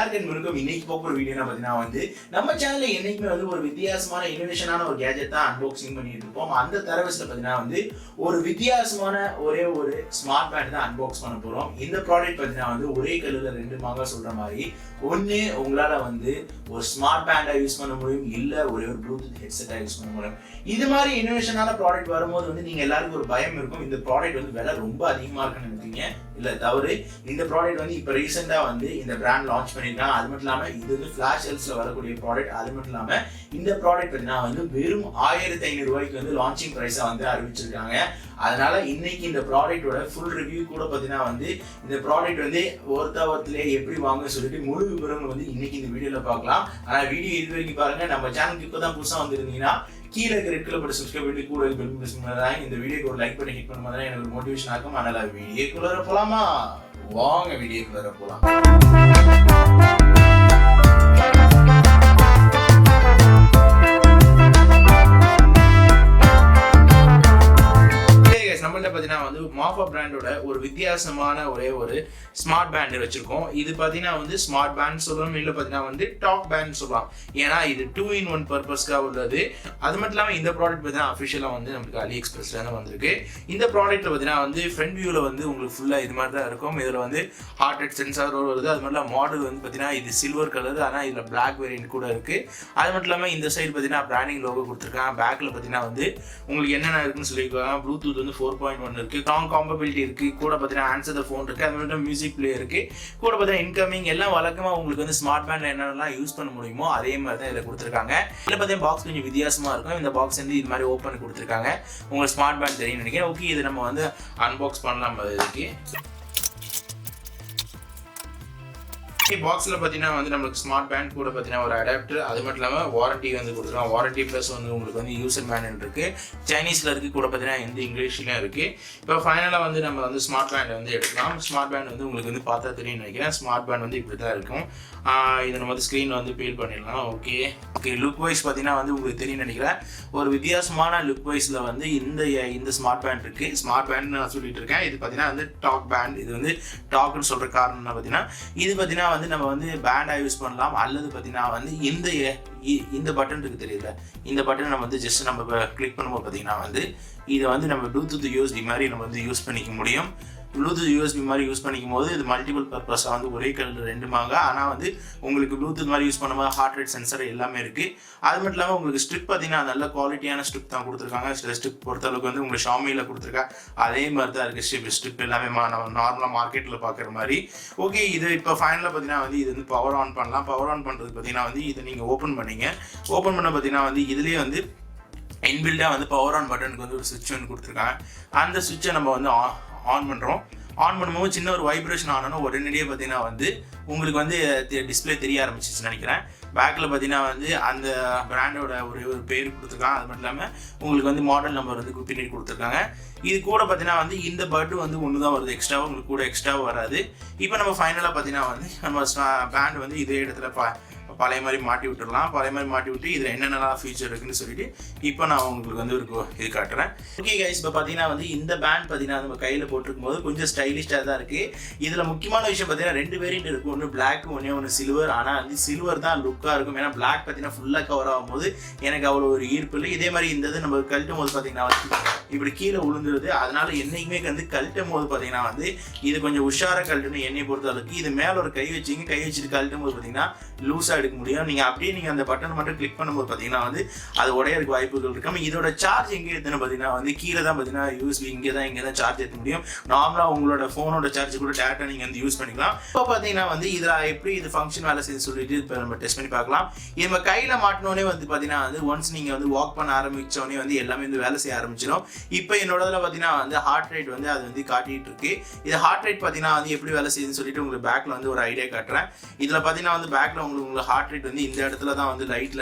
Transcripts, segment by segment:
எல்லாருக்கும் இருக்கும் இன்னைக்கு போகிற வீடியோனா பார்த்தீங்கன்னா வந்து நம்ம சேனல்ல என்னைக்குமே வந்து ஒரு வித்தியாசமான இனோவேஷனான ஒரு கேஜெட் தான் அன்பாக்சிங் பண்ணிட்டு இருப்போம். அந்த தரவரிசையில் பார்த்தீங்கன்னா வந்து ஒரு வித்தியாசமான ஒரே ஒரு ஸ்மார்ட் பேண்ட் தான் அன்பாக்ஸ் பண்ண போறோம். இந்த ப்ராடக்ட் பார்த்தீங்கன்னா வந்து ஒரே கல்லுல ரெண்டு மாங்காய் சொல்ற மாதிரி ஒன்று உங்களால வந்து ஒரு ஸ்மார்ட் பேண்டா யூஸ் பண்ண முடியும், இல்ல ஒரே ஒரு ப்ளூடூத் ஹெட்செட்டா யூஸ் பண்ண முடியும். இது மாதிரி இனோவேஷனான ப்ராடக்ட் வரும்போது வந்து நீங்க எல்லாருக்கும் ஒரு பயம் இருக்கும், இந்த ப்ராடக்ட் வந்து விலை ரொம்ப அதிகமா இருக்குன்னு நினைப்பீங்க. இல்ல தவறு, இந்த ப்ராடக்ட் வந்து இப்ப ரீசெண்டா வந்து இந்த பிராண்ட் லான்ச் பண்ணிருக்காங்க. அது மட்டும் இல்லாம இது வந்து ஃபிளாஷ் சேல்ஸ்ல வரக்கூடிய ப்ராடக்ட். அது மட்டும் இல்லாம இந்த ப்ராடக்ட் பார்த்தீங்கன்னா வந்து வெறும் 1500 ரூபாய்க்கு வந்து லான்ச்சிங் பிரைஸா வந்து அறிவிச்சிருக்காங்க. அதனால இன்னைக்கு இந்த ப்ராடக்டோட ஃபுல் ரிவ்யூ கூட பார்த்தீங்கன்னா வந்து இந்த ப்ராடக்ட் வந்து ஒருத்தவத்திலே எப்படி வாங்க சொல்லிட்டு முழு விவரங்கள் வந்து இன்னைக்கு இந்த வீடியோல பார்க்கலாம். ஆனா வீடியோ இது வரைக்கும் பாருங்க. நம்ம சேனலுக்கு இப்பதான் புதுசா வந்திருந்தீங்கன்னா கீழே இருக்கிற ரெட் கலர் பட்டன் சப்ஸ்கிரைப் பண்ணி கூட பெல் பிரஸ் பண்ணா இந்த வீடியோக்கு ஒரு லைக் பண்ணி ஹிட் பண்ணும்போது எனக்கு ஒரு மோட்டிவேஷன் ஆகும். அதனால வீடியோக்குள்ள போலாமா? வாங்க வீடியோக்குள்ள போலாம். நம்மள்ட்ட பார்த்தீங்கன்னா வந்து மாஃபா பிராண்டோட ஒரு வித்தியாசமான ஒரே ஒரு ஸ்மார்ட் பேண்ட் வச்சிருக்கோம். இது பார்த்தீங்கன்னா வந்து ஸ்மார்ட் பேண்ட் சொல்லணும், இல்லை பார்த்தீங்கன்னா வந்து டாக் பேண்ட் சொல்லலாம். ஏன்னா இது 2-in-1 பர்பஸ்க்காக உள்ளது. அது மட்டும் இல்லாமல் இந்த ப்ராடக்ட் பார்த்தீங்கன்னா அஃபிஷியலாக வந்து நமக்கு அலி எக்ஸ்பிரஸ்ல தான் வந்திருக்கு. இந்த ப்ராடக்ட்ல பார்த்தீங்கன்னா வந்து ஃப்ரண்ட் வியூவில் வந்து உங்களுக்கு ஃபுல்லாக இது மாதிரி தான் இருக்கும். இதில் வந்து ஹார்ட் ரேட் சென்சார் வருது. அது மட்டும் மாடல் வந்து பார்த்தீங்கன்னா இது சில்வர் கலர், ஆனால் இதில் பிளாக் வேரியன்ட் கூட இருக்கு. அது மட்டும் இல்லாமல் இந்த சைடு பார்த்தீங்கன்னா பிராண்டிங் லோகோ கொடுத்துருக்காங்க. பேக்கில் பார்த்தீங்கன்னா வந்து உங்களுக்கு என்னென்ன இருக்குன்னு சொல்லியிருக்காங்க. ப்ளூடூத் வந்து 4.1 இருக்கு, ஸ்ட்ராங் காம்பபிலிட்டி இருக்கு, கூட பார்த்தீங்கன்னா ஆன்சர் த ஃபோன் இருக்கு, அது மட்டும் மியூசிக் பிளே இருக்கு, கூட பார்த்தீங்கன்னா இன்கமிங் எல்லாம் வழக்கமா உங்களுக்கு வந்து ஸ்மார்ட் பேண்ட்ல என்னென்னலாம் யூஸ் பண்ண முடியுமோ அதே மாதிரி தான் இதில் கொடுத்துருக்காங்க. இதில் பார்த்தீங்கன்னா பாக்ஸ் கொஞ்சம் வித்தியாசமா இருக்கும். இந்த பாக்ஸ் வந்து இது மாதிரி ஓப்பன் கொடுத்துருக்காங்க. உங்களுக்கு ஸ்மார்ட் பேண்ட் தெரியும் நினைக்கிறேன். ஓகே, இது நம்ம வந்து அன்பாக்ஸ் பண்ணலாம். இதுக்கு பாக்ஸில் பார்த்தீங்கன்னா வந்து நம்மளுக்கு ஸ்மார்ட் பேண்ட் கூட பார்த்தீங்கன்னா ஒரு அடாப்டர், அது மட்டும் இல்லாமல் வாரண்டி வந்து கொடுத்துருக்காங்க. வாரண்டி ப்ளஸ் வந்து உங்களுக்கு வந்து யூசர் மேனுவல் இருக்கு, சைனீஸில் இருக்குது, கூட பார்த்தீங்கன்னா எந்த இங்கிலீஷ்லையும் இருக்குது. இப்போ ஃபைனலாக வந்து நம்ம வந்து ஸ்மார்ட் பேண்ட் வந்து எடுக்கலாம். ஸ்மார்ட் பேண்ட் வந்து உங்களுக்கு வந்து பார்த்தா தெரியும் நினைக்கிறேன். ஸ்மார்ட் பேண்ட் வந்து இப்படி தான் இருக்கும். இதை நம்ம வந்து ஸ்க்ரீனில் வந்து பீல் பண்ணிடலாம். ஓகே, லுக் வைஸ் பார்த்தீங்கன்னா வந்து உங்களுக்கு தெரியும் நினைக்கிறேன். ஒரு வித்தியாசமான லுக் வைஸில் வந்து இந்த ஸ்மார்ட் பேண்ட் இருக்குது. ஸ்மார்ட் பேண்ட் நான் சொல்லிட்டு இருக்கேன். இது பார்த்தீங்கன்னா வந்து டாக் பேண்ட். இது வந்து டாக்னு சொல்கிற காரணம் பார்த்தீங்கன்னா இது பார்த்தீங்கன்னா வந்து நம்ம வந்து பேண்டா யூஸ் பண்ணலாம், அல்லது பார்த்தீங்கன்னா வந்து இந்த பட்டன் இருக்கு தெரியல, இந்த பட்டன் நம்ம வந்து ஜஸ்ட் நம்ம கிளிக் பண்ணும்போது பார்த்தீங்கன்னா வந்து இதை வந்து நம்ம ப்ளூடூத் யூஎஸ்பி மாதிரி நம்ம வந்து யூஸ் பண்ணிக்க முடியும். ப்ளூடூத் யூஎஸ்பி மாதிரி யூஸ் பண்ணிக்கும் போது இது மல்டிபிள் பர்பஸாக வந்து ஒரே கலர் ரெண்டு மாங்காய். ஆனால் வந்து உங்களுக்கு ப்ளூடூத் மாதிரி யூஸ் பண்ணும்போது ஹார்ட் ரேட் சென்சர் எல்லாமே இருக்குது. அது மட்டும் இல்லாமல் உங்களுக்கு ஸ்ட்ரிப் பார்த்தீங்கன்னா நல்ல குவாலிட்டியான ஸ்ட்ரிப் தான் கொடுத்துருக்காங்க. சில ஸ்ட்ரிப் பொறுத்தளவுக்கு வந்து உங்களுக்கு ஷாமியில் கொடுத்துருக்கா அதே மாதிரி தான் இருக்குது. ஸ்ட்ரிப் எல்லாமே நம்ம நார்மலாக மார்க்கெட்டில் பார்க்குற மாதிரி. ஓகே, இது இப்போ ஃபைனலாக பார்த்தீங்கன்னா வந்து இது வந்து பவர் ஆன் பண்ணலாம். பவர் ஆன் பண்ணுறது பார்த்தீங்கன்னா வந்து இதை நீங்கள் ஓப்பன் பண்ணீங்க. ஓப்பன் பண்ண பார்த்தீங்கன்னா வந்து இதுலேயே வந்து இன்பில்டாக வந்து பவர் ஆன் பட்டனுக்கு வந்து ஒரு சுவிட்ச் வந்து கொடுத்துருக்காங்க. அந்த சுவிட்சை நம்ம வந்து ஆன் பண்ணுறோம். ஆன் பண்ணும்போது சின்ன ஒரு வைப்ரேஷன் ஆனோன்னா உடனடியே பார்த்தீங்கன்னா வந்து உங்களுக்கு வந்து டிஸ்பிளே தெரிய ஆரம்பிச்சிச்சுன்னு நினைக்கிறேன். பேக்கில் பார்த்தீங்கன்னா வந்து அந்த பிராண்டோட ஒரு பேர் கொடுத்துருக்காங்க. அது மட்டும் இல்லாமல் உங்களுக்கு வந்து மாடல் நம்பர் வந்து பின்னாடி கொடுத்துருக்காங்க. இது கூட பார்த்தீங்கன்னா வந்து இந்த பட்டு வந்து ஒன்று தான் வருது, எக்ஸ்ட்ராவாக உங்களுக்கு கூட எக்ஸ்ட்ராவாக வராது. இப்போ நம்ம ஃபைனலாக பார்த்தீங்கன்னா வந்து நம்ம பேண்ட் வந்து இதே இடத்துல பழைய மாதிரி மாட்டி விட்டுடலாம். பழைய மாதிரி மாட்டி விட்டு இதில் என்னென்னலாம் ஃபீச்சர் இருக்குன்னு சொல்லிட்டு இப்போ நான் உங்களுக்கு வந்து ஒரு இது காட்டுறேன். ஓகே கைஸ், இப்போ பார்த்தீங்கன்னா வந்து இந்த பேண்ட் பார்த்தீங்கன்னா நம்ம கையில் போட்டிருக்கும் போது கொஞ்சம் ஸ்டைலிஷ்டாக தான் இருக்குது. இதில் முக்கியமான விஷயம் பார்த்தீங்கன்னா 2 வேரியன்ட் இருக்கும். ஒன்று பிளாக், ஒன்று சில்வர். ஆனால் வந்து சில்வர் தான் லுக்காக இருக்கும். ஏன்னா பிளாக் பார்த்தீங்கன்னா ஃபுல்லாக கவர் ஆகும்போது எனக்கு அவ்வளோ ஒரு ஈர்ப்பு இல்லை. இதே மாதிரி இந்த நம்ம கழட்டும் போது பார்த்தீங்கன்னா வந்து இப்படி கீழே விழுந்துருது. அதனால என்னைக்குமே வந்து கழட்டும் போது பார்த்தீங்கன்னா வந்து இது கொஞ்சம் உஷாராக கழட்டணும். என்னை பொறுத்த அளவுக்கு இது மேலே ஒரு கை வச்சிங்க, கை வச்சுட்டு கழட்டும் போது பார்த்தீங்கன்னா லூஸாக எடுக்க முடியும். நீங்கள் அப்படியே நீங்கள் அந்த பட்டன் மட்டும் கிளிக் பண்ணும்போது பார்த்தீங்கன்னா வந்து அது உடையறதுக்கு வாய்ப்புகள் இருக்கு. இதோட சார்ஜ் எங்கே ஏற்றுன்னு பார்த்தீங்கன்னா வந்து கீழே தான் பார்த்தீங்கன்னா யூஎஸ்பி இங்கே தான் சார்ஜ் ஏற்ற முடியும். நார்மலாக உங்களோட ஃபோனோட சார்ஜ் கூட டேரக்டாக நீங்கள் வந்து யூஸ் பண்ணிக்கலாம். இப்போ பார்த்தீங்கன்னா வந்து இதில் எப்படி இது ஃபங்க்ஷன் வேலை செய்து சொல்லிட்டு இப்போ நம்ம டெஸ்ட் பண்ணி பார்க்கலாம். இது நம்ம கையில் மாட்டினோடனே வந்து பார்த்தீங்கன்னா வந்து ஒன்ஸ் நீங்கள் வந்து வாக் பண்ண ஆரம்பிச்சோடனே வந்து எல்லாமே வந்து வேலை செய்ய ஆரம்பிச்சிடும். இப்போ என்னோடதுல பார்த்தீங்கன்னா வந்து ஹார்ட் ரேட் வந்து அது வந்து காட்டிட்டு இருக்கு. இது ஹார்ட் ரேட் பார்த்தீங்கன்னா வந்து எப்படி வேலை செய்யுதுன்னு சொல்லிட்டு உங்களுக்கு பேக்கில் வந்து ஒரு ஐடியா காட்டுறேன். இதில் பார்த்தீங்கன்னா வந்து பேக்கில் உங்களுக்கு ஹார்ட் ரேட் வந்து இந்த இடத்துல தான் வந்து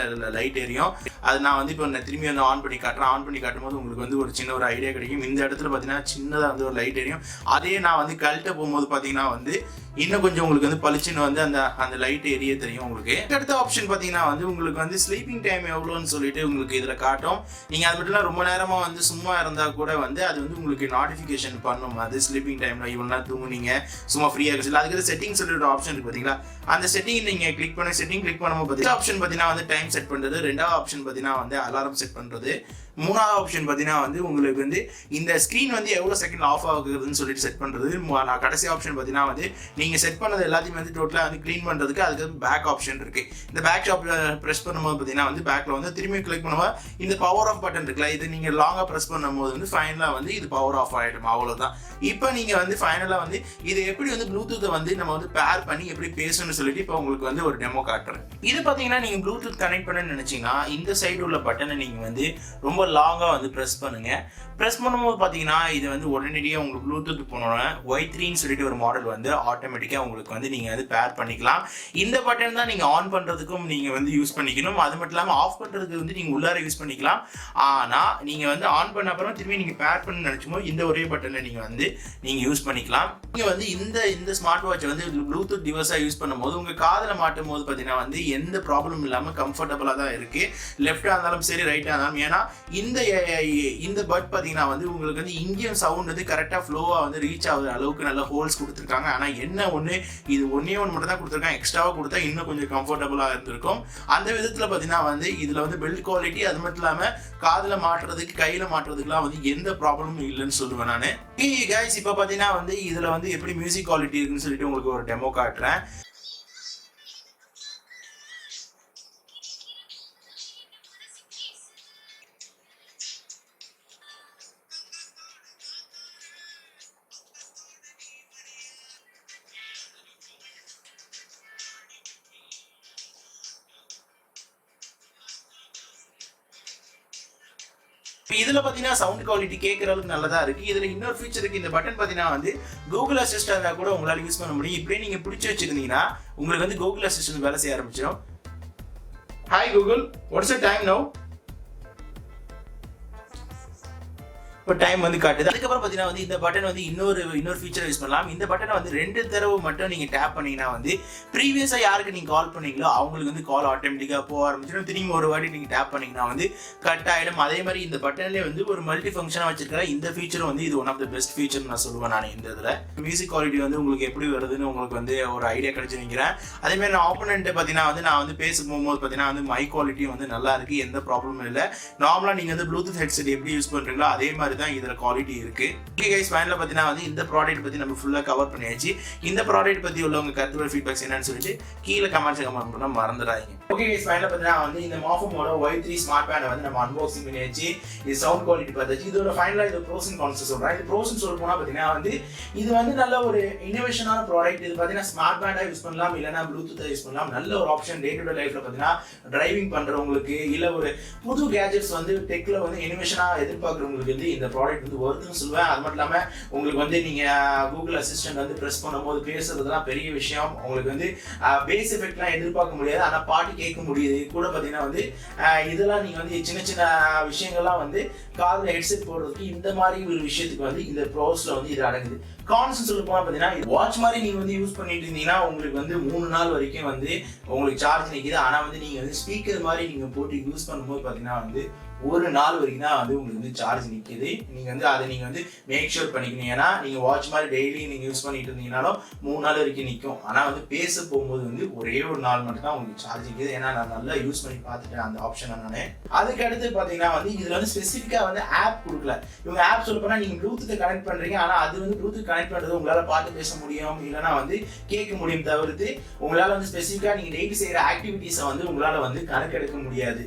லைட் எரியும். அது நான் வந்து இப்போ திரும்பி வந்து ஆன் பண்ணி காட்டுறேன். ஆன் பண்ணி காட்டும்போது உங்களுக்கு வந்து ஒரு சின்ன ஒரு ஐடியா கிடைக்கும். இந்த இடத்துல பார்த்தீங்கன்னா சின்னதாக வந்து ஒரு லைட் எரியும். அதே நான் வந்து கழட்ட போகும்போது பார்த்தீங்கன்னா வந்து இன்னும் கொஞ்சம் உங்களுக்கு வந்து பளிச்சுன்னு வந்து அந்த லைட் ஏரியா தெரியும் உங்களுக்கு. அடுத்த ஆப்ஷன் பார்த்தீங்கன்னா வந்து உங்களுக்கு வந்து ஸ்லீப்பிங் டைம் எவ்வளோன்னு சொல்லிட்டு உங்களுக்கு இதில் காட்டும். நீங்கள் அது மட்டும் ரொம்ப நேரமாக வந்து சும்மா இருந்தால் கூட வந்து அது வந்து உங்களுக்கு நோட்டிஃபிகேஷன் பண்ணும். அது ஸ்லீப்பிங் டைமில் இவ்வளோ நேரம் தூங்குனீங்க சும்மா ஃப்ரீயாக இருக்குது. அதுக்கு செட்டிங் சொல்லிட்டு ஆப்ஷன் இருக்குது பார்த்தீங்களா, அந்த செட்டிங் நீங்கள் கிளிக் பண்ணி செட்டிங் கிளிக் பண்ணும்போது பார்த்தீங்கன்னா ஆப்ஷன் பார்த்தீங்கன்னா வந்து டைம் செட் பண்ணுறது, ரெண்டாவது ஆப்ஷன் பார்த்தீங்கன்னா வந்து அலாரம் செட் பண்ணுறது, மூணாவது ஆப்ஷன் பார்த்தீங்கன்னா வந்து உங்களுக்கு வந்து இந்த ஸ்க்ரீன் வந்து எவ்வளோ செகண்ட் ஆஃப் ஆகுதுன்னு சொல்லிட்டு செட் பண்ணுறது, கடைசி ஆப்ஷன் பார்த்தீங்கன்னா வந்து நீங்கள் செட் பண்ணது எல்லாத்தையும் வந்து டோட்டலாக வந்து க்ளீன் பண்ணுறதுக்கு அதுக்கு பேக் ஆப்ஷன் இருக்குது. இந்த பேக் ப்ரெஸ் பண்ணும்போது பார்த்தீங்கன்னா வந்து பேக்கில் வந்து திரும்பி கிளிக் பண்ணும்போது இந்த பவர் ஆஃப் பட்டன் இருக்குல்ல, இது நீங்கள் லாங்காக ப்ரெஸ் பண்ணும்போது வந்து ஃபைனலாக வந்து இது பவர் ஆஃப் ஆகிடும். அவ்வளோதான். இப்போ நீங்கள் வந்து ஃபைனலாக வந்து இது எப்படி வந்து ப்ளூடூத்தை வந்து நம்ம வந்து பேர் பண்ணி எப்படி பேசணும்னு சொல்லிட்டு இப்போ உங்களுக்கு வந்து ஒரு டெமோ காட்டுறேன். இது பார்த்தீங்கன்னா நீங்கள் ப்ளூடூத் கனெக்ட் பண்ணணும்னு நினச்சிங்கன்னா இந்த சைடு உள்ள பட்டனை நீங்கள் வந்து ரொம்ப லாங்காக வந்து ப்ரெஸ் பண்ணுங்க. ப்ரெஸ் பண்ணும்போது பார்த்தீங்கன்னா இது வந்து உடனடியாக உங்களுக்கு ப்ளூடூத் போனோன்னா Y3ன்னு சொல்லிட்டு ஒரு மாடல் வந்து ஆட்டோமேட்டிக்காக உங்களுக்கு வந்து நீங்கள் வந்து பேர் பண்ணிக்கலாம். இந்த பட்டன் தான் நீங்கள் ஆன் பண்ணுறதுக்கும் நீங்கள் வந்து யூஸ் பண்ணிக்கணும். அது மட்டும் இல்லாமல் ஆஃப் பண்ணுறதுக்கு வந்து நீங்கள் உள்ளார யூஸ் பண்ணிக்கலாம். ஆனால் நீங்கள் வந்து ஆன் பண்ண அப்புறம் திரும்பி நீங்கள் பேர் பண்ண நினச்சுமோ இந்த ஒரே பட்டனை நீங்கள் யூஸ் பண்ணிக்கலாம். நீங்கள் வந்து இந்த ஸ்மார்ட் வாட்சை வந்து ப்ளூடூத் டிவைஸாக யூஸ் பண்ணும்போது உங்கள் காதில் மாட்டும் போது பார்த்தீங்கன்னா வந்து எந்த ப்ராப்ளம் இல்லாமல் கம்ஃபர்டபுளாக தான் இருக்குது. லெஃப்டாக இருந்தாலும் சரி ரைட்டாக இருந்தாலும். ஏன்னா இந்த பட் பார்த்தீங்கன்னா வந்து உங்களுக்கு வந்து இங்கேயும் சவுண்ட் வந்து கரெக்டாக ஃப்ளோவாக வந்து ரீச் ஆகுற அளவுக்கு நல்ல ஹோல்ஸ் கொடுத்துருக்காங்க. ஆனால் என்ன ஒன்று இது ஒன்றே மட்டும் தான் கொடுத்துருக்காங்க. எக்ஸ்ட்ராவாக கொடுத்தா இன்னும் கொஞ்சம் கம்ஃபர்டபுளாக இருந்திருக்கும். அந்த விதத்தில் பார்த்தீங்கன்னா வந்து இதில் வந்து பில்ட் குவாலிட்டி அது மட்டும் இல்லாமல் காதில் மாட்டுறதுக்கு கையில் மாட்டுறதுக்குலாம் வந்து எந்த ப்ராப்ளமும் இல்லைன்னு சொல்லுவேன் நான். கைஸ் இப்போ பார்த்தீங்கன்னா வந்து இதில் வந்து எப்படி மியூசிக் குவாலிட்டி இருக்குன்னு சொல்லிட்டு உங்களுக்கு ஒரு டெமோ காட்டுறேன். இதில் பார்த்தீங்கன்னா சவுண்ட் குவாலிட்டி கேட்குற அளவுக்கு நல்லதா இருக்குது. இதில் இன்னொரு ஃபீச்சர் இருக்குது. இந்த பட்டன் பார்த்தீங்கன்னா வந்து கூகுள் அசிஸ்டண்டாக கூட உங்களால் யூஸ் பண்ண முடியும். இப்படியே நீங்கள் பிடிச்சி வச்சுருந்தீங்கன்னா உங்களுக்கு வந்து கூகுள் அசிஸ்டன்ட் வேலை செய்ய ஆரம்பிச்சிடும். Hi Google, what's the time now? இப்போ டைம் வந்து காட்டுது. அதுக்கப்புறம் பார்த்தீங்கன்னா வந்து இந்த பட்டன் வந்து இன்னொரு ஃபீச்சர் யூஸ் பண்ணலாம். இந்த பட்டனை வந்து 2 தடவை மட்டும் நீங்கள் டேப் பண்ணீங்கன்னா வந்து ப்ரீவியஸாக யாருக்கு நீங்கள் கால் பண்ணீங்களோ அவங்களுக்கு வந்து கால் ஆட்டோமேட்டிக்காக போக ஆரம்பிச்சிடும். திரும்பி ஒரு வாட்டி நீங்கள் டேப் பண்ணீங்கன்னா வந்து கட் ஆகிடும். அதே மாதிரி இந்த பட்டன்லேயே வந்து ஒரு மல்டி ஃபங்க்ஷனாக வச்சிருக்கிற இந்த ஃபீச்சரும் வந்து இது one of the best feature நான் சொல்லுவேன். நான் இந்த இதில் மியூசிக் குவாலிட்டி வந்து உங்களுக்கு எப்படி வருதுன்னு உங்களுக்கு வந்து ஒரு ஐடியா கிடைச்சி நிற்கிறேன். அதேமாதிரி நான் ஆப்போனன்ட்டு பார்த்தீங்கன்னா வந்து நான் வந்து பேச போகும்போது பார்த்தீங்கன்னா வந்து மைக் குவாலிட்டியும் வந்து நல்லா இருக்குது, எந்த ப்ராப்ளமும் இல்லை. நார்மலாக நீங்கள் வந்து ப்ளூடூத் ஹெட்செட் எப்படி யூஸ் பண்ணுறீங்களோ அதே மாதிரி தான் இதில் குவாலிட்டி இருக்கு. ஓகே கைஸ், ஃபைனலா பார்த்தீங்கன்னா வந்து இந்த ப்ராடக்ட் பற்றி நம்ம ஃபுல்லாக கவர் பண்ணியாச்சு. இந்த ப்ராடக்ட் பற்றி உள்ளவங்க கருத்துக்கள் ஃபீட்பேக்ஸ் என்னன்னு சொல்லிட்டு கீழே கமெண்ட் பண்ண மறந்துடாதீங்க. ஓகே கைஸ், ஃபைனலா பார்த்தீங்கன்னா வந்து இந்த MAFAMோட Y3 ஸ்மார்ட் பேண்டை வந்து நம்ம அன்பாக்சிங் பண்ணியாச்சு. இது சவுண்ட் குவாலிட்டி பார்த்தாச்சு. இதோட ஃபைனலாக இது ப்ரோஸ் அண்ட் கான்ஸ் சொல்கிறேன். இது ப்ரோஸ் சொல்ல போனால் பார்த்தீங்கன்னா வந்து இது வந்து நல்ல ஒரு இன்னோவேஷனான ப்ராடக்ட். இது பார்த்தீங்கன்னா ஸ்மார்ட் பேண்டாக யூஸ் பண்ணலாம், இல்லைனா ப்ளூடூத்தை யூஸ் பண்ணலாம். நல்ல ஒரு ஆப்ஷன் டே டு டே லைஃப்ல பார்த்தீங்கன்னா டிரைவிங் பண்ணுறவங்களுக்கு இல்லை ஒரு புது கேஜெட்ஸ் வந்து டெக்ல வந்து இன்னோவேஷனாக எதிர்பார்க்குறவங்களுக்கு வந்து இந்த ப்ராடக்ட் வந்து வருதுன்னு சொல்லுவேன். அது மட்டும் இல்லாமல் உங்களுக்கு வந்து நீங்கள் கூகுள் அசிஸ்டன்ட் வந்து ப்ரெஸ் பண்ணும்போது பேசுறதுலாம் பெரிய விஷயம். உங்களுக்கு வந்து பேஸ் எஃபெக்ட்லாம் எதிர்பார்க்க முடியாது, ஆனால் பாட்டு கேட்க முடியுது கூட. பார்த்தீங்கன்னா வந்து இதெல்லாம் நீங்கள் வந்து சின்ன சின்ன விஷயங்கள்லாம் வந்து காதில் ஹெட்செட் போடுறதுக்கு இந்த மாதிரி ஒரு விஷயத்துக்கு வந்து இந்த ப்ரோஸில் வந்து இது அடங்குது. கான்ஸ் சொல்ல போனால் பார்த்தீங்கன்னா வாட்ச் மாதிரி நீங்கள் வந்து யூஸ் பண்ணிட்டு இருந்தீங்கன்னா உங்களுக்கு வந்து 3 நாள் வரைக்கும் வந்து உங்களுக்கு சார்ஜ் நிற்கிது. ஆனால் வந்து நீங்கள் வந்து ஸ்பீக்கர் மாதிரி நீங்கள் போட்டு யூஸ் பண்ணும்போது பார்த்தீங்கன்னா வந்து 1 நாள் வரைக்கும் தான் வந்து உங்களுக்கு வந்து சார்ஜ் நிற்கிது. நீங்கள் வந்து அதை நீங்கள் வந்து மேக் ஷூர் பண்ணிக்கணும். ஏன்னா நீங்கள் வாட்ச் மாதிரி டெய்லி நீங்கள் யூஸ் பண்ணிட்டு இருந்தீங்கனாலும் 3 நாள் வரைக்கும் நிற்கும். ஆனால் வந்து பேச போகும்போது வந்து ஒரே ஒரு நாள் மட்டும் தான் உங்களுக்கு சார்ஜ் நிற்கிது. ஏன்னா நான் நல்லா யூஸ் பண்ணி பார்த்துட்டேன் அந்த ஆப்ஷனை நான். அதுக்கு அடுத்து பார்த்தீங்கன்னா வந்து இதில் வந்து ஸ்பெசிஃபிக்காக வந்து ஆப் கொடுக்கல. இவங்க ஆப் சொல்ல போனால் நீங்கள் ப்ளூடூத்தை கனெக்ட் பண்ணுறீங்க, ஆனால் அது வந்து ப்ளூடூத் கனெக்ட் பண்ணுறது உங்களால் பார்த்து பேச முடியும், இல்லைனா வந்து கேட்க முடியும். தவிர்த்து உங்களால் வந்து ஸ்பெசிஃபிக்காக நீங்கள் டெய்லி செய்கிற ஆக்டிவிட்டீஸை வந்து உங்களால் வந்து கணக்கெடுக்க முடியாது.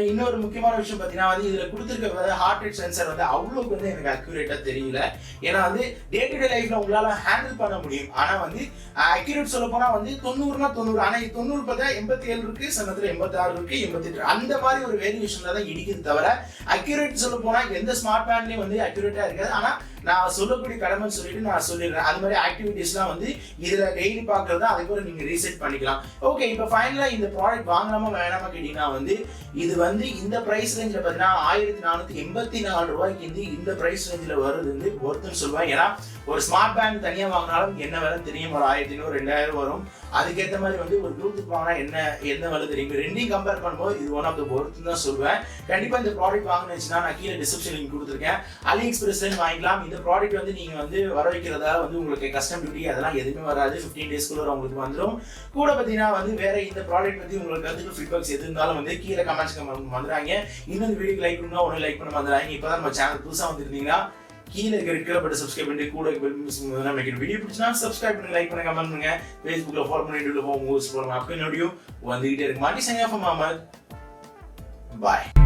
இன்னொரு முக்கியமான விஷயம் பார்த்தீங்கன்னா வந்து இதில் கொடுத்துருக்க ஹார்ட் ரேட் சென்சர் வந்து அவ்வளோக்கு வந்து எனக்கு அக்யூரேட்டாக தெரியல. ஏன்னா வந்து டே டு டே லைஃப்ல உங்களால் ஹேண்டில் பண்ண முடியும். ஆனால் வந்து அக்யூரேட் சொல்ல போனால் வந்து 90னா 90, ஆனால் 90 பார்த்தா 87 இருக்கு, சமயத்தில் 86 இருக்கு, 88 அந்த மாதிரி ஒரு வேரியேஷன்ல தான் இடிக்குது. தவிர அக்யூரேட் சொல்ல போனால் எந்த ஸ்மார்ட் பேண்ட்லையும் வந்து அக்யூரேட்டாக இருக்காது. ஆனால் நான் சொல்லக்கூடிய கடமைன்னு சொல்லிட்டு நான் சொல்லிடுறேன். அது மாதிரி ஆக்டிவிட்டிஸ்லாம் வந்து இதுல டெய்லி பார்க்கறது அதுக்கப்புறம் நீங்க ரீசெட் பண்ணிக்கலாம். ஓகே, இப்போ ஃபைனலா இந்த ப்ராடக்ட் வாங்கலாமா வேணாமா கேட்டீங்கன்னா வந்து இது வந்து இந்த பிரைஸ் ரேஞ்சில் பார்த்தீங்கன்னா 1484 ரூபாய்க்கு இந்த பிரைஸ் ரேஞ்சில் வருது வந்து ஒருத்தன்னு சொல்லுவேன். ஏன்னா ஒரு ஸ்மார்ட் பேண்ட் தனியாக வாங்கினாலும் என்ன வேலை தெரியும், ஒரு 1500 2000 வரும். அதுக்கேற்ற மாதிரி வந்து ஒரு ப்ளூடூத் வாங்கினா என்ன வேலை தெரியும். ரெண்டையும் கம்பேர் பண்ணும்போது இது ஒன் ஆஃப் த ஒர்த்துன்னு தான் சொல்லுவேன். கண்டிப்பாக இந்த ப்ராடக்ட் வாங்கினுச்சுன்னா நான் கீழே டிஸ்கிரிப்ஷன் லிங்க் கொடுத்துருக்கேன், அலி எக்ஸ்பிரஸ்ல வாங்கிக்கலாம். இந்த ப்ராடக்ட் வந்து நீங்க வந்து வர வைக்கிறதா வந்து உங்களுக்கு கஸ்டம் டியூட்டி அதெல்லாம் எதுவுமே வராது. 15 டேஸ்க்குள்ள உங்களுக்கு வந்துடும். கூட பார்த்தீங்கன்னா வந்து வேற இந்த ப்ராடக்ட் பத்தி உங்களுக்கு கருத்து ஃபீட்பேக்ஸ் எது இருந்தாலும் வந்து கீழே கமெண்ட்ஸ் வந்துடுறாங்க. இன்னொரு வீடியோக்கு லைக் பண்ணா ஒன்று லைக் பண்ண வந்துடுறாங்க. இப்போதான் நம்ம சேனல் புதுசாக வந்துருந்தீங்கன்னா கீழே இருக்கிற பட்டு சப்ஸ்கிரைப் பண்ணி கூட வீடியோ பிடிச்சினா சப்ஸ்கிரைப் பண்ணி லைக் பண்ணி கமெண்ட் பண்ணுங்க. ஃபேஸ்புக்கில் ஃபாலோ பண்ணி யூடியூப்ல போங்க, போடுங்க. அப்போ என்னோடையும் வந்துகிட்டே இருக்கு. மாட்டி சைன் ஆஃப் அஹமத். பாய்.